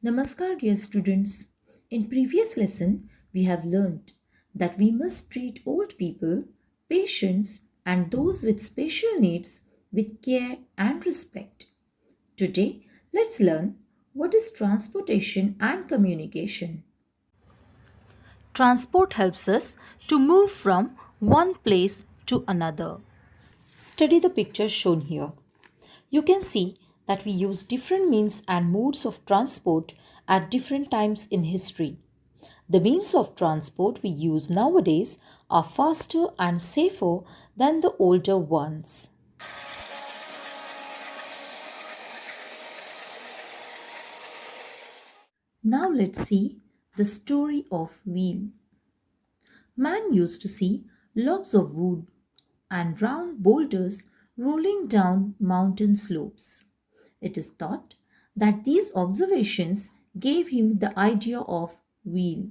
Namaskar, dear students. In previous lesson, we have learned that we must treat old people, patients, and those with special needs with care and respect. Today, let's learn what is transportation and communication. Transport helps us to move from one place to another. Study the pictures shown here. You can see that we use different means and modes of transport at different times in history. The means of transport we use nowadays are faster and safer than the older ones. Now let's see the story of wheel. Man used to see logs of wood and round boulders rolling down mountain slopes. It is thought that these observations gave him the idea of wheel.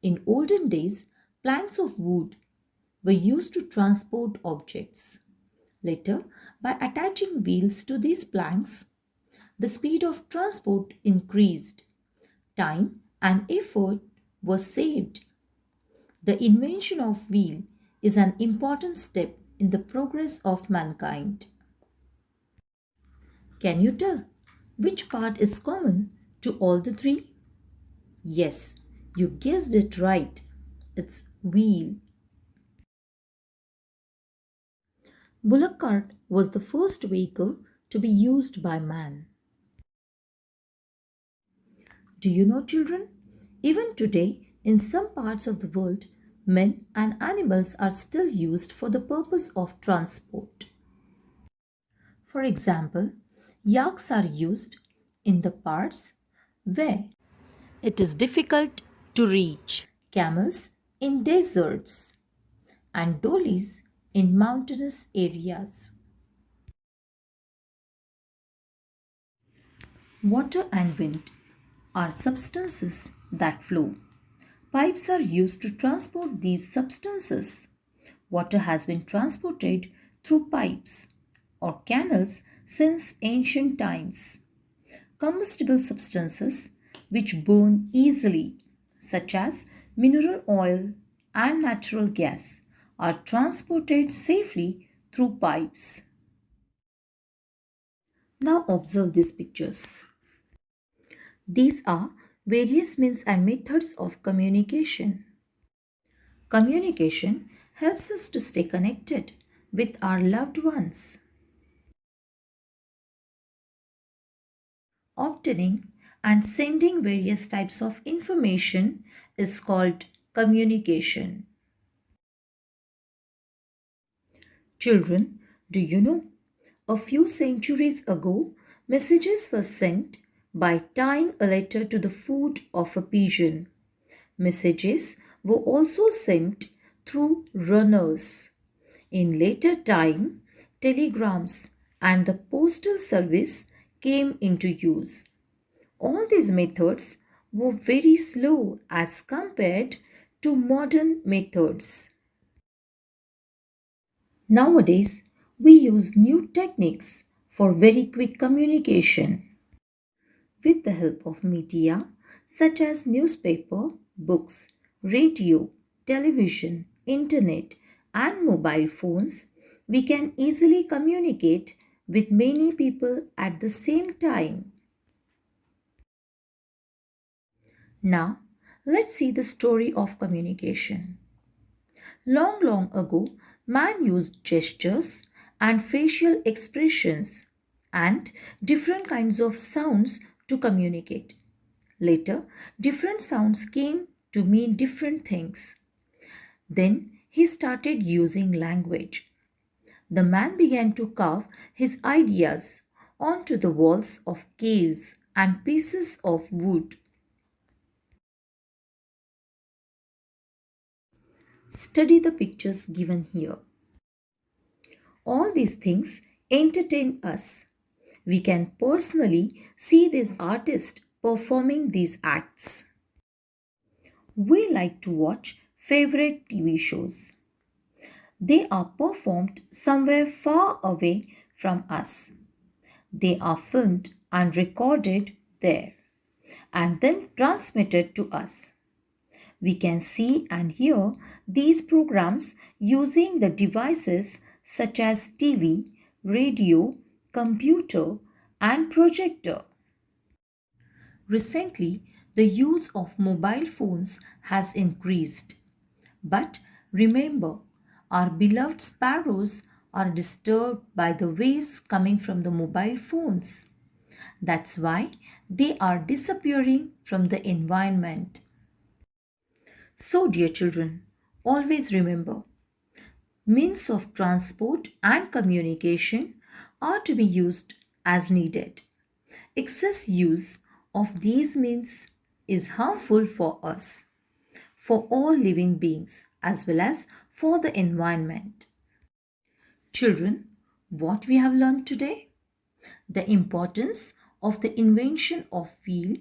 In olden days, planks of wood were used to transport objects. Later, by attaching wheels to these planks, the speed of transport increased. Time and effort were saved. The invention of wheel is an important step in the progress of mankind. Can you tell which part is common to all the three? Yes, you guessed it right. It's wheel. Bullock cart was the first vehicle to be used by man. Do you know, children? Even today, in some parts of the world, men and animals are still used for the purpose of transport. For example, yaks are used in the parts where It is difficult to reach. camels in deserts and dolis in mountainous areas. Water and wind are substances that flow. Pipes are used to transport these substances. Water has been transported through pipes or canals since ancient times. Combustible substances which burn easily, such as mineral oil and natural gas, are transported safely through pipes. Now observe these pictures. These are various means and methods of communication. Communication helps us to stay connected with our loved ones. Obtaining and sending various types of information is called communication. Children, do you know? A few centuries ago, messages were sent by tying a letter to the foot of a pigeon. Messages were also sent through runners. In later time, telegrams and the postal service came into use. All these methods were very slow as compared to modern methods. Nowadays, we use new techniques for very quick communication. With the help of media such as newspaper, books, radio, television, internet, and mobile phones, we can easily communicate with many people at the same time. Now, let's see the story of communication. Long, long ago, man used gestures and facial expressions and different kinds of sounds to communicate. Later, different sounds came to mean different things. Then he started using language. The man began to carve his ideas onto the walls of caves and pieces of wood. Study the pictures given here. All these things entertain us. We can personally see these artists performing these acts. We like to watch favorite TV shows. They are performed somewhere far away from us. They are filmed and recorded there. and then transmitted to us. We can see and hear these programs using the devices such as TV, radio, computer, and projector. Recently, the use of mobile phones has increased. But remember, our beloved sparrows are disturbed by the waves coming from the mobile phones. That's why they are disappearing from the environment. So, dear children, always remember means of transport and communication are to be used as needed. Excess use of these means is harmful for us, for all living beings, as well as for the environment. Children, what we have learned today? The importance of the invention of wheel,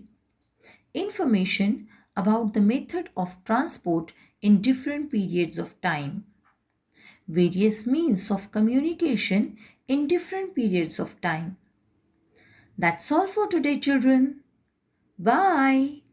information about the method of transport in different periods of time, various means of communication in different periods of time. That's all for today, children. Bye.